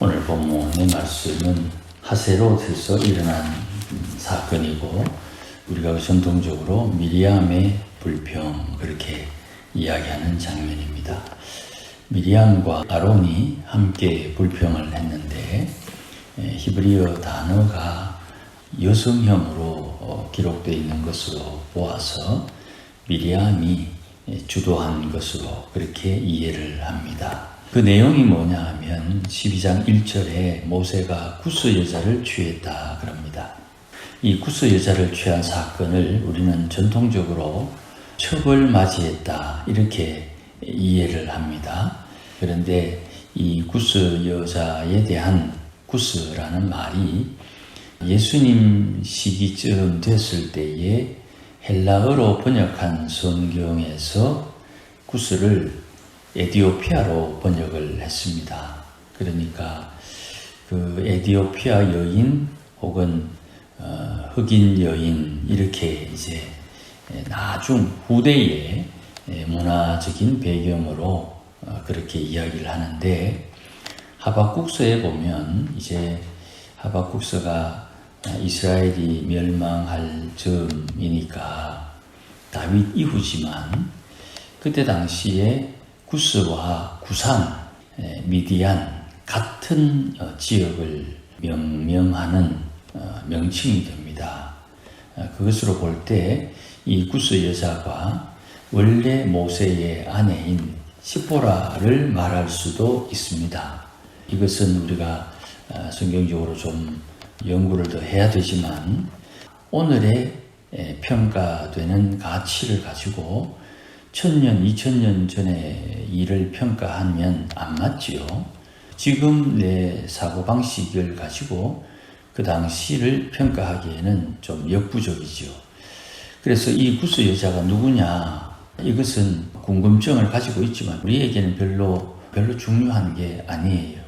오늘 본문의 말씀은 하세롯에서 일어난 사건이고, 우리가 전통적으로 미리암의 불평, 그렇게 이야기하는 장면입니다. 미리암과 아론이 함께 불평을 했는데, 히브리어 단어가 여성형으로 기록되어 있는 것으로 보아서 미리암이 주도한 것으로 그렇게 이해를 합니다. 그 내용이 뭐냐 하면 12장 1절에 모세가 구스 여자를 취했다 그럽니다. 이 구스 여자를 취한 사건을 우리는 전통적으로 첩을 맞이했다 이렇게 이해를 합니다. 그런데 이 구스 여자에 대한 구스라는 말이 예수님 시기쯤 됐을 때에 헬라어로 번역한 성경에서 구스를 에디오피아로 번역을 했습니다. 그러니까 그 에디오피아 여인 혹은 흑인 여인 이렇게 이제 나중 후대의 문화적인 배경으로 그렇게 이야기를 하는데, 하박국서에 보면 이제 하박국서가 이스라엘이 멸망할 즈음이니까 다윗 이후지만 그때 당시에 구스와 구산, 미디안 같은 지역을 명명하는 명칭이 됩니다. 그것으로 볼 때 이 구스 여자가 원래 모세의 아내인 시보라를 말할 수도 있습니다. 이것은 우리가 성경적으로 좀 연구를 더 해야 되지만 오늘의 평가되는 가치를 가지고 1000년, 2000년 전의 일을 평가하면 안 맞지요. 지금 내 사고방식을 가지고 그 당시를 평가하기에는 좀 역부족이지요. 그래서 이 구스 여자가 누구냐, 이것은 궁금증을 가지고 있지만 우리에게는 별로 중요한 게 아니에요.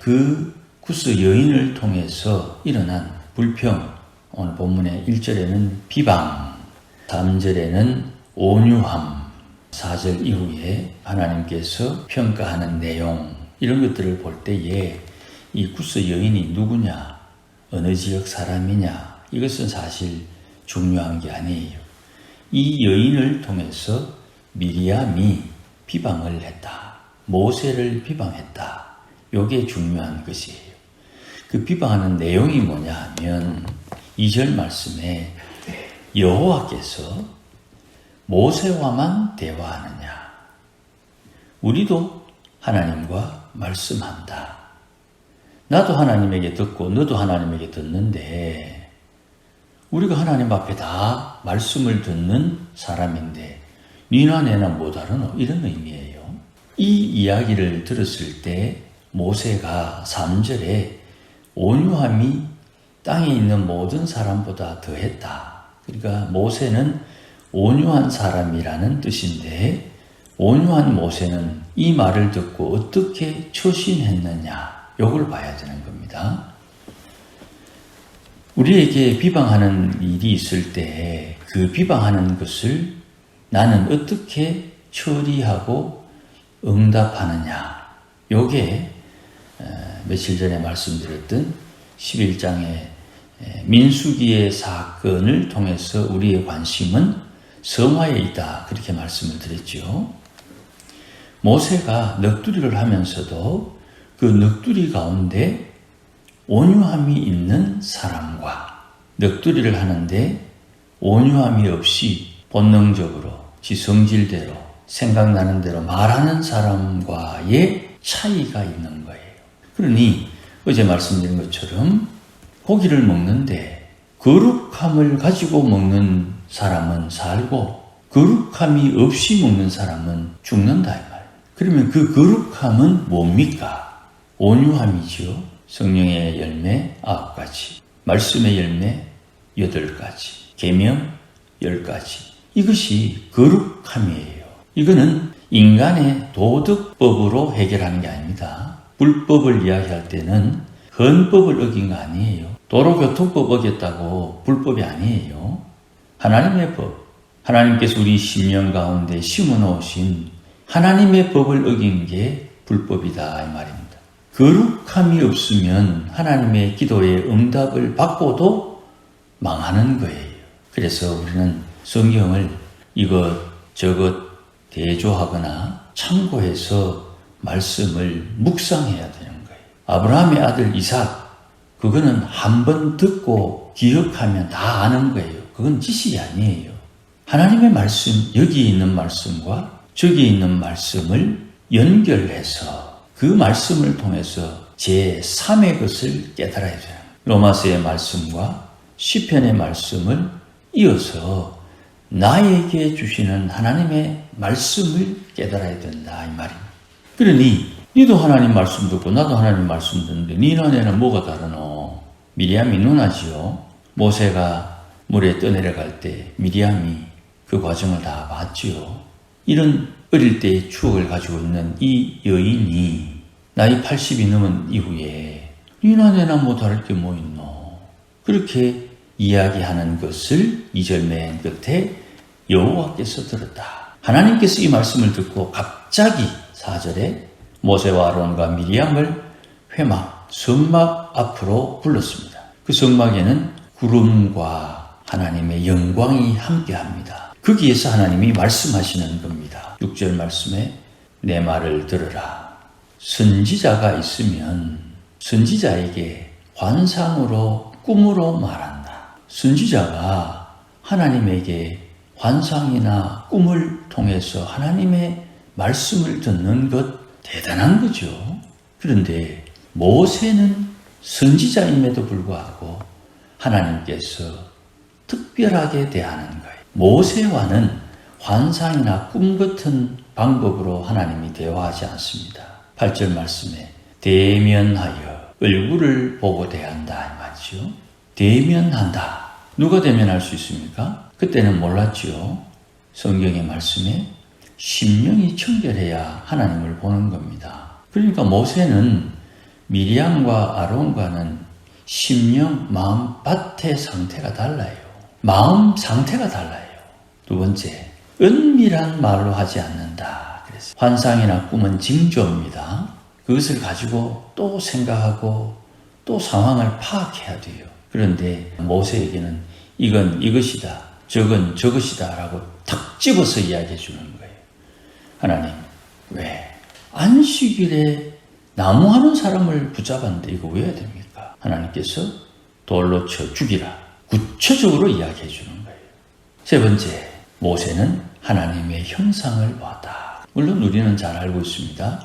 그 구스 여인을 통해서 일어난 불평, 오늘 본문의 1절에는 비방, 3절에는 온유함, 4절 이후에 하나님께서 평가하는 내용, 이런 것들을 볼 때에 이 구스 여인이 누구냐, 어느 지역 사람이냐, 이것은 사실 중요한 게 아니에요. 이 여인을 통해서 미리암이 비방을 했다, 모세를 비방했다, 이게 중요한 것이에요. 그 비방하는 내용이 뭐냐 하면 2절 말씀에 여호와께서 모세와만 대화하느냐, 우리도 하나님과 말씀한다. 나도 하나님에게 듣고 너도 하나님에게 듣는데 우리가 하나님 앞에 다 말씀을 듣는 사람인데 니나 내나 못 알아노, 이런 의미예요. 이 이야기를 들었을 때 모세가 3절에 온유함이 땅에 있는 모든 사람보다 더했다. 그러니까 모세는 온유한 사람이라는 뜻인데, 온유한 모세는 이 말을 듣고 어떻게 처신했느냐, 이걸 봐야 되는 겁니다. 우리에게 비방하는 일이 있을 때 그 비방하는 것을 나는 어떻게 처리하고 응답하느냐, 요게 며칠 전에 말씀드렸던 11장의 민수기의 사건을 통해서 우리의 관심은 성화에 있다, 그렇게 말씀을 드렸죠. 모세가 넋두리를 하면서도 그 넋두리 가운데 온유함이 있는 사람과, 넋두리를 하는데 온유함이 없이 본능적으로 지 성질대로 생각나는 대로 말하는 사람과의 차이가 있는 거예요. 그러니 어제 말씀드린 것처럼 고기를 먹는데 거룩함을 가지고 먹는 사람은 살고 거룩함이 없이 먹는 사람은 죽는다, 이 말이에요. 그러면 그 거룩함은 뭡니까? 온유함이지요. 성령의 열매 9가지, 말씀의 열매 8가지, 계명 10가지. 이것이 거룩함이에요. 이거는 인간의 도덕법으로 해결하는 게 아닙니다. 불법을 이야기할 때는 헌법을 어긴 거 아니에요. 도로교통법 어겼다고 불법이 아니에요. 하나님의 법, 하나님께서 우리 심령 가운데 심어놓으신 하나님의 법을 어긴 게 불법이다, 이 말입니다. 거룩함이 없으면 하나님의 기도의 응답을 받고도 망하는 거예요. 그래서 우리는 성경을 이것저것 대조하거나 참고해서 말씀을 묵상해야 되는 거예요. 아브라함의 아들 이삭, 그거는 한 번 듣고 기억하면 다 아는 거예요. 그건 지식이 아니에요. 하나님의 말씀, 여기 있는 말씀과 저기 있는 말씀을 연결해서 그 말씀을 통해서 제3의 것을 깨달아야 돼요. 로마서의 말씀과 시편의 말씀을 이어서 나에게 주시는 하나님의 말씀을 깨달아야 된다, 이 말입니다. 그러니 니도 하나님 말씀 듣고 나도 하나님 말씀 듣는데 니나 내는 뭐가 다르노? 미리암이 누나지요. 모세가 물에 떠내려갈 때 미리암이 그 과정을 다 봤지요. 이런 어릴 때의 추억을 가지고 있는 이 여인이 나이 80이 넘은 이후에 니나 내나 뭐 다를 게 뭐 있노? 그렇게 이야기하는 것을 2절 맨 끝에 여호와께서 들었다. 하나님께서 이 말씀을 듣고 갑자기 4절에 모세와 아론과 미리암을 회막, 성막 앞으로 불렀습니다. 그 성막에는 구름과 하나님의 영광이 함께합니다. 거기에서 하나님이 말씀하시는 겁니다. 6절 말씀에 내 말을 들으라. 선지자가 있으면 선지자에게 환상으로 꿈으로 말한다. 선지자가 하나님에게 환상이나 꿈을 통해서 하나님의 말씀을 듣는 것 대단한 거죠. 그런데 모세는 선지자임에도 불구하고 하나님께서 특별하게 대하는 거예요. 모세와는 환상이나 꿈 같은 방법으로 하나님이 대화하지 않습니다. 8절 말씀에 대면하여 얼굴을 보고 대한다 이 말이죠. 대면한다. 누가 대면할 수 있습니까? 그때는 몰랐죠. 성경의 말씀에 심령이 청결해야 하나님을 보는 겁니다. 그러니까 모세는 미리암과 아론과는 심령, 마음밭의 상태가 달라요. 마음 상태가 달라요. 두 번째, 은밀한 말로 하지 않는다. 그래서 환상이나 꿈은 징조입니다. 그것을 가지고 또 생각하고 또 상황을 파악해야 돼요. 그런데 모세에게는 이건 이것이다, 저건 저것이다 라고 탁 집어서 이야기해 주는 거예요. 하나님, 왜 안식일에 나무하는 사람을 붙잡았는데 이거 왜 해야 됩니까? 하나님께서 돌로 쳐 죽이라. 구체적으로 이야기해 주는 거예요. 세 번째, 모세는 하나님의 형상을 보았다. 물론 우리는 잘 알고 있습니다.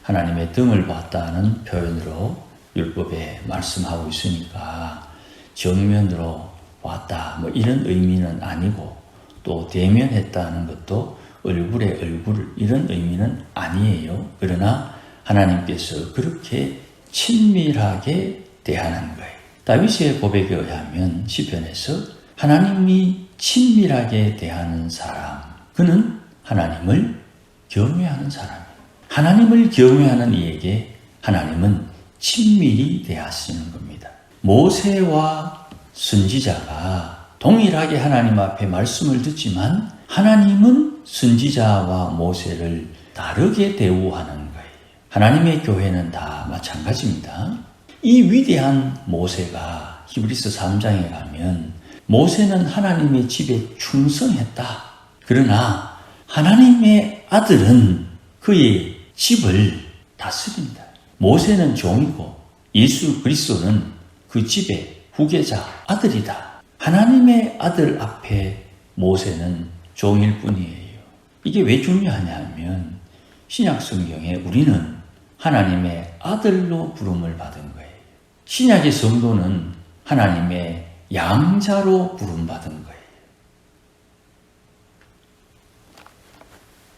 하나님의 등을 봤다는 표현으로 율법에 말씀하고 있으니까 정면으로 왔다 뭐 이런 의미는 아니고 또 대면했다는 것도 얼굴에 얼굴 이런 의미는 아니에요. 그러나 하나님께서 그렇게 친밀하게 대하는 거예요. 다윗의 고백에 의하면 시편에서 하나님이 친밀하게 대하는 사람, 그는 하나님을 경외하는 사람이에요. 하나님을 경외하는 이에게 하나님은 친밀히 대하시는 겁니다. 모세와 선지자가 동일하게 하나님 앞에 말씀을 듣지만 하나님은 선지자와 모세를 다르게 대우하는 거예요. 하나님의 교회는 다 마찬가지입니다. 이 위대한 모세가 히브리서 3장에 가면 모세는 하나님의 집에 충성했다. 그러나 하나님의 아들은 그의 집을 다스립니다. 모세는 종이고 예수 그리스도는 그 집의 후계자 아들이다. 하나님의 아들 앞에 모세는 종일 뿐이에요. 이게 왜 중요하냐 하면 신약 성경에 우리는 하나님의 아들로 부름을 받은 거예요. 신약의 성도는 하나님의 양자로 부름받은 거예요.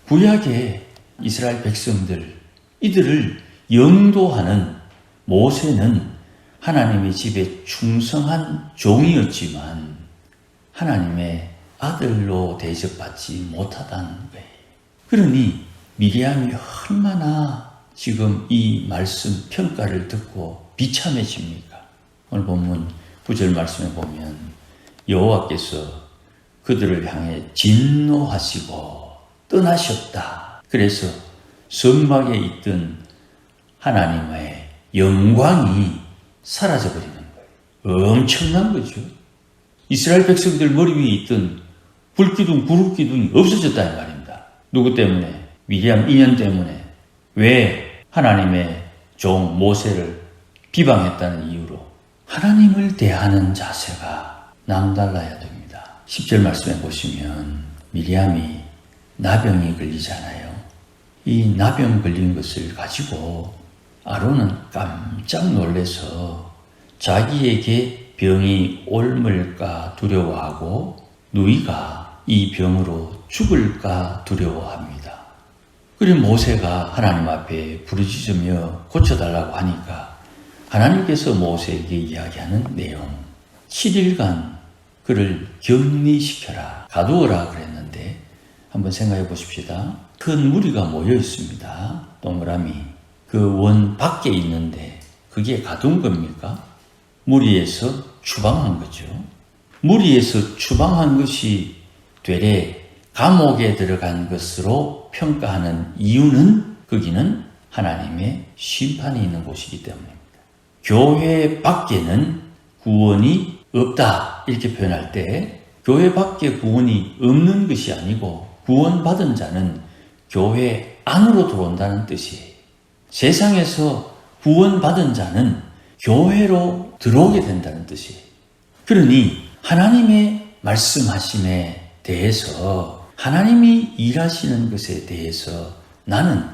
구약의 이스라엘 백성들, 이들을 영도하는 모세는 하나님의 집에 충성한 종이었지만 하나님의 아들로 대접받지 못하다는 거예요. 그러니 미리암이 얼마나 지금 이 말씀 평가를 듣고 비참해집니까? 오늘 본문 9절 말씀에 보면 여호와께서 그들을 향해 진노하시고 떠나셨다. 그래서 성막에 있던 하나님의 영광이 사라져버리는 거예요. 엄청난 거죠. 이스라엘 백성들 머리 위에 있던 불기둥, 구름기둥이 없어졌다는 말입니다. 누구 때문에? 미리암 인연 때문에. 왜? 하나님의 종 모세를 비방했다는 이유로. 하나님을 대하는 자세가 남달라야 됩니다. 10절 말씀에 보시면 미리암이 나병이 걸리잖아요. 이 나병 걸린 것을 가지고 아론은 깜짝 놀라서 자기에게 병이 옮을까 두려워하고 누이가 이 병으로 죽을까 두려워합니다. 그리고 모세가 하나님 앞에 부르짖으며 고쳐달라고 하니까 하나님께서 모세에게 이야기하는 내용, 7일간 그를 격리시켜라, 가두어라 그랬는데 한번 생각해 보십시다. 큰 무리가 모여 있습니다. 동그라미. 그 원 밖에 있는데 그게 가둔 겁니까? 무리에서 추방한 거죠. 무리에서 추방한 것이 되레 감옥에 들어간 것으로 평가하는 이유는 거기는 하나님의 심판이 있는 곳이기 때문입니다. 교회 밖에는 구원이 없다 이렇게 표현할 때 교회 밖에 구원이 없는 것이 아니고 구원받은 자는 교회 안으로 들어온다는 뜻이에요. 세상에서 구원받은 자는 교회로 들어오게 된다는 뜻이에요. 그러니 하나님의 말씀하심에 대해서 하나님이 일하시는 것에 대해서 나는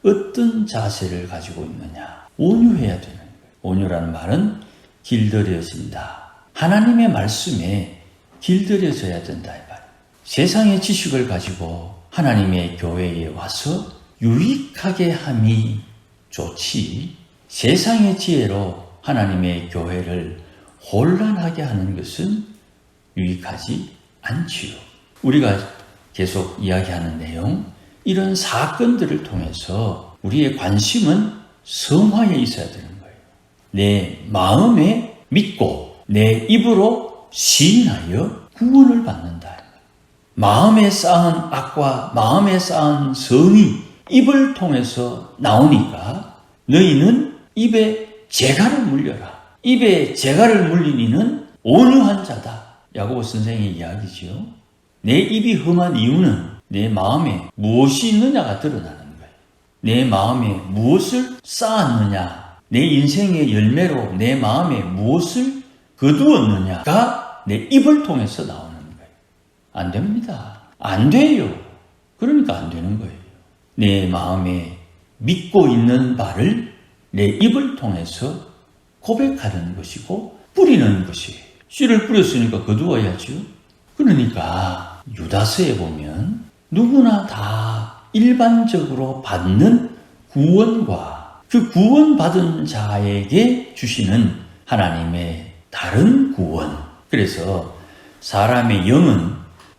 어떤 자세를 가지고 있느냐? 온유해야 되는 거예요. 온유라는 말은 길들여진다. 하나님의 말씀에 길들여져야 된다. 이 말. 세상의 지식을 가지고 하나님의 교회에 와서 유익하게 함이 좋지 세상의 지혜로 하나님의 교회를 혼란하게 하는 것은 유익하지 않지요. 우리가 계속 이야기하는 내용, 이런 사건들을 통해서 우리의 관심은 성화에 있어야 되는 거예요. 내 마음에 믿고 내 입으로 시인하여 구원을 받는다. 마음에 쌓은 악과 마음에 쌓은 성이 입을 통해서 나오니까 너희는 입에 재갈을 물려라. 입에 재갈을 물린 이는 온유한 자다. 야고보 선생의 이야기지요. 내 입이 험한 이유는 내 마음에 무엇이 있느냐가 드러나는 거예요. 내 마음에 무엇을 쌓았느냐, 내 인생의 열매로 내 마음에 무엇을 거두었느냐가 내 입을 통해서 나오는 거예요. 안 됩니다. 안 돼요. 그러니까 안 되는 거예요. 내 마음에 믿고 있는 바를 내 입을 통해서 고백하는 것이고 뿌리는 것이에요. 씨를 뿌렸으니까 거두어야죠. 그러니까 유다서에 보면 누구나 다 일반적으로 받는 구원과 그 구원받은 자에게 주시는 하나님의 다른 구원. 그래서 사람의 영은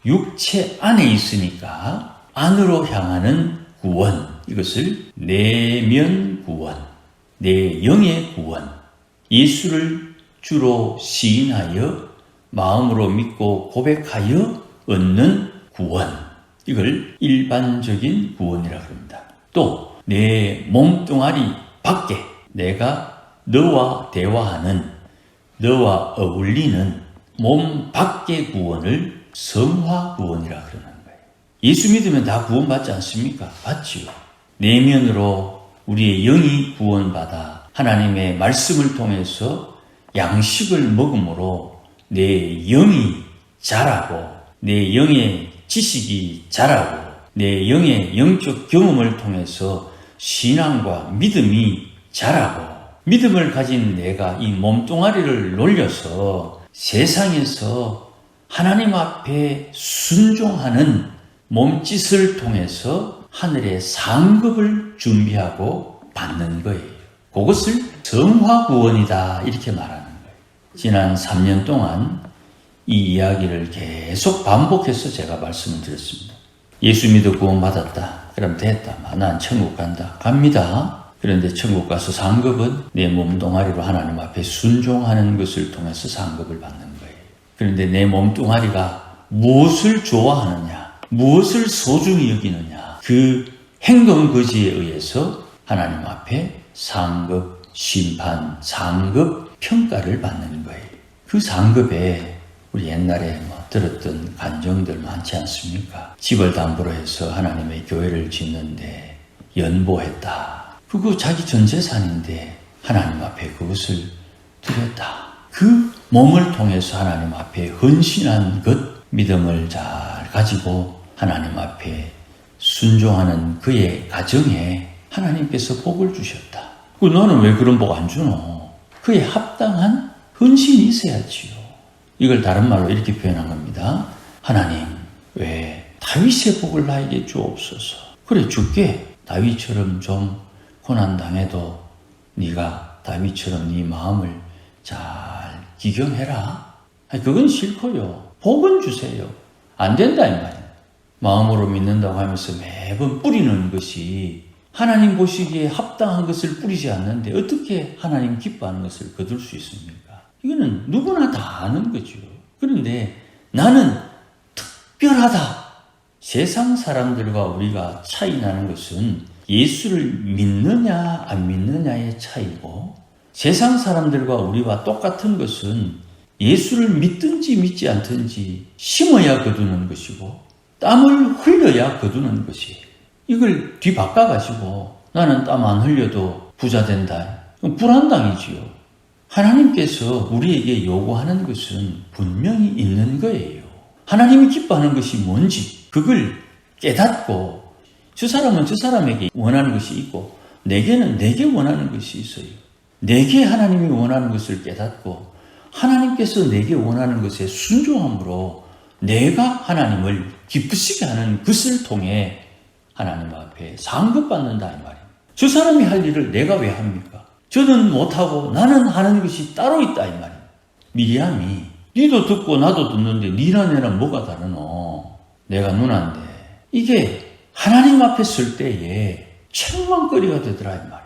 육체 안에 있으니까 안으로 향하는 구원. 이것을 내면 구원, 내 영의 구원. 예수를 주로 시인하여 마음으로 믿고 고백하여 얻는 구원. 이걸 일반적인 구원이라고 합니다. 또 내 몸뚱아리 밖에 내가 너와 대화하는, 너와 어울리는 몸 밖의 구원을 성화 구원이라고 그러는 거예요. 예수 믿으면 다 구원받지 않습니까? 받지요. 내면으로 우리의 영이 구원받아 하나님의 말씀을 통해서 양식을 먹음으로 내 영이 자라고, 내 영의 지식이 자라고, 내 영의 영적 경험을 통해서 신앙과 믿음이 자라고, 믿음을 가진 내가 이 몸뚱아리를 놀려서 세상에서 하나님 앞에 순종하는 몸짓을 통해서 하늘의 상급을 준비하고 받는 거예요. 그것을 성화구원이다 이렇게 말하는 거예요. 지난 3년 동안 이 이야기를 계속 반복해서 제가 말씀을 드렸습니다. 예수 믿어 구원받았다. 그럼 됐다. 난 천국 간다. 갑니다. 그런데 천국 가서 상급은 내 몸뚱아리로 하나님 앞에 순종하는 것을 통해서 상급을 받는 거예요. 그런데 내 몸뚱아리가 무엇을 좋아하느냐, 무엇을 소중히 여기느냐, 그 행동 거지에 의해서 하나님 앞에 상급 심판, 상급, 평가를 받는 거예요. 그 상급에 우리 옛날에 들었던 간정들 많지 않습니까? 집을 담보로 해서 하나님의 교회를 짓는데 연보했다. 그거 자기 전 재산인데 하나님 앞에 그것을 드렸다. 그 몸을 통해서 하나님 앞에 헌신한 것, 믿음을 잘 가지고 하나님 앞에 순종하는 그의 가정에 하나님께서 복을 주셨다. 너는 왜 그런 복 안 주노? 그에 합당한 헌신이 있어야지요. 이걸 다른 말로 이렇게 표현한 겁니다. 하나님, 왜 다윗의 복을 나에게 주옵소서. 그래 줄게. 다윗처럼 좀 고난당해도 네가 다윗처럼 네 마음을 잘 기경해라. 그건 싫고요. 복은 주세요. 안 된다 이 말이에요. 마음으로 믿는다고 하면서 매번 뿌리는 것이 하나님 보시기에 합당한 것을 뿌리지 않는데 어떻게 하나님 기뻐하는 것을 거둘 수 있습니까? 이거는 누구나 다 아는 거죠. 그런데 나는 특별하다. 세상 사람들과 우리가 차이 나는 것은 예수를 믿느냐 안 믿느냐의 차이고, 세상 사람들과 우리와 똑같은 것은 예수를 믿든지 믿지 않든지 심어야 거두는 것이고 땀을 흘려야 거두는 것이, 이걸 뒤바꿔가지고 나는 땀 안 흘려도 부자 된다. 불안당이지요. 하나님께서 우리에게 요구하는 것은 분명히 있는 거예요. 하나님이 기뻐하는 것이 뭔지 그걸 깨닫고, 저 사람은 저 사람에게 원하는 것이 있고 내게는 내게 원하는 것이 있어요. 내게 하나님이 원하는 것을 깨닫고 하나님께서 내게 원하는 것에 순종함으로 내가 하나님을 기쁘시게 하는 것을 통해 하나님 앞에 상급받는다 이 말이에요. 저 사람이 할 일을 내가 왜 합니까? 저는 못하고 나는 하는 것이 따로 있다 이 말이에요. 미리암이 니도 듣고 나도 듣는데 니나 내나 뭐가 다르노? 내가 누나인데. 이게 하나님 앞에 설 때에 책망거리가 되더라 이 말이에요.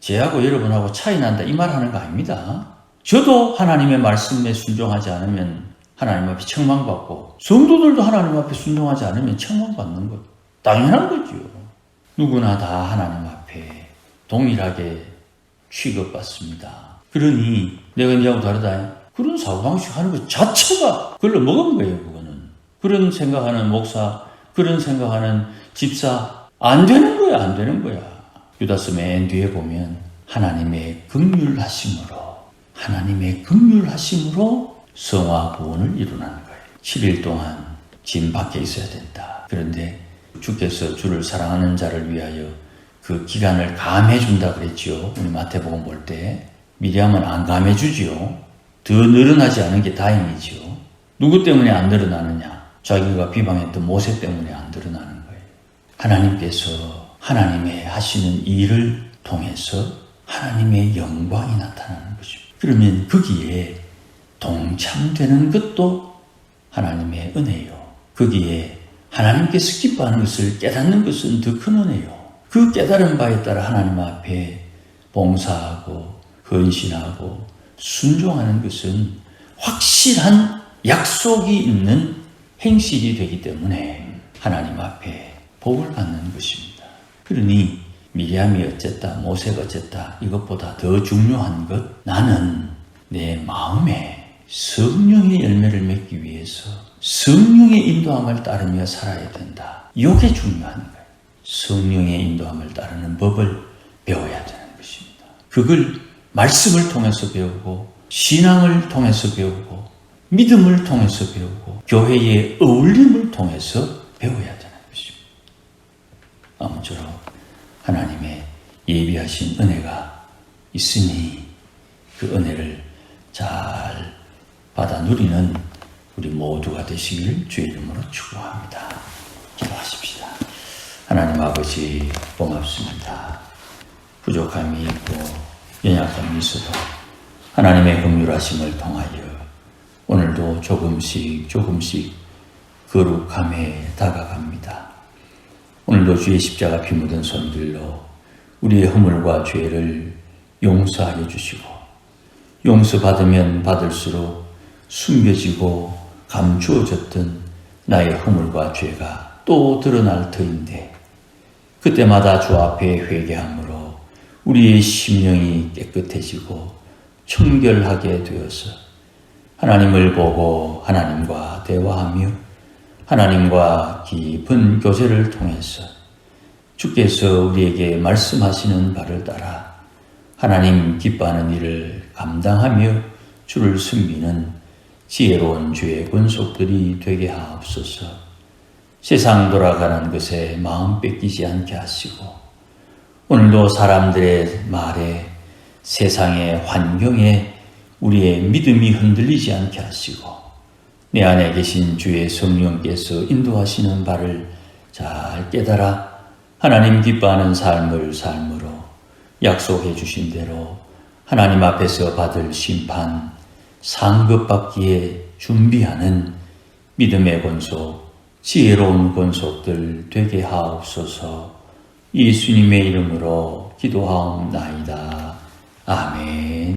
제하고 여러분하고 차이 난다 이 말 하는 거 아닙니다. 저도 하나님의 말씀에 순종하지 않으면 하나님 앞에 책망받고, 성도들도 하나님 앞에 순종하지 않으면 책망받는 것 당연한 거죠. 누구나 다 하나님 앞에 동일하게 취급받습니다. 그러니 내가 니하고 다르다, 그런 사고방식 하는 것 자체가 걸러 먹은 거예요. 그거는 그런 생각하는 목사, 그런 생각하는 집사 안 되는 거야. 안 되는 거야. 유다서 맨 뒤에 보면 하나님의 긍휼하심으로 성화 구원을 이루는 거예요. 7일 동안 짐 밖에 있어야 된다. 그런데 주께서 주를 사랑하는 자를 위하여 그 기간을 감해준다 그랬지요. 우리 마태복음 볼 때 미리암은 안 감해주지요. 더 늘어나지 않은 게 다행이지요. 누구 때문에 안 늘어나느냐? 자기가 비방했던 모세 때문에 안 늘어나는 거예요. 하나님께서 하나님의 하시는 일을 통해서 하나님의 영광이 나타나는 것입니다. 그러면 거기에 동참되는 것도 하나님의 은혜요. 거기에 하나님께서 기뻐하는 것을 깨닫는 것은 더 큰 은혜요. 그 깨달은 바에 따라 하나님 앞에 봉사하고 헌신하고 순종하는 것은 확실한 약속이 있는 행실이 되기 때문에 하나님 앞에 복을 받는 것입니다. 그러니 미리암이 어쨌다, 모세가 어쨌다, 이것보다 더 중요한 것, 나는 내 마음에 성령의 열매를 맺기 위해서 성령의 인도함을 따르며 살아야 된다. 이게 중요한 거예요. 성령의 인도함을 따르는 법을 배워야 되는 것입니다. 그걸 말씀을 통해서 배우고, 신앙을 통해서 배우고, 믿음을 통해서 배우고, 교회의 어울림을 통해서 배워야 되는 것입니다. 아무쪼록 하나님의 예비하신 은혜가 있으니 그 은혜를 잘 받아 누리는 우리 모두가 되시길 주의 이름으로 축복합니다. 기도하십시다. 하나님 아버지 고맙습니다. 부족함이 있고 연약함이 있어도 하나님의 긍휼하심을 통하여 오늘도 조금씩 거룩함에 다가갑니다. 오늘도 주의 십자가 피 묻은 손들로 우리의 허물과 죄를 용서하여 주시고, 용서받으면 받을수록 숨겨지고 감추어졌던 나의 허물과 죄가 또 드러날 터인데, 그때마다 주 앞에 회개함으로 우리의 심령이 깨끗해지고 청결하게 되어서 하나님을 보고 하나님과 대화하며 하나님과 깊은 교제를 통해서 주께서 우리에게 말씀하시는 바를 따라 하나님 기뻐하는 일을 감당하며 주를 섬기는 지혜로운 주의 권속들이 되게 하옵소서. 세상 돌아가는 것에 마음 뺏기지 않게 하시고 오늘도 사람들의 말에 세상의 환경에 우리의 믿음이 흔들리지 않게 하시고 내 안에 계신 주의 성령께서 인도하시는 바를 잘 깨달아 하나님 기뻐하는 삶을 삶으로 약속해 주신 대로 하나님 앞에서 받을 심판, 상급받기에 준비하는 믿음의 권속, 지혜로운 권속들 되게 하옵소서. 예수님의 이름으로 기도하옵나이다. 아멘.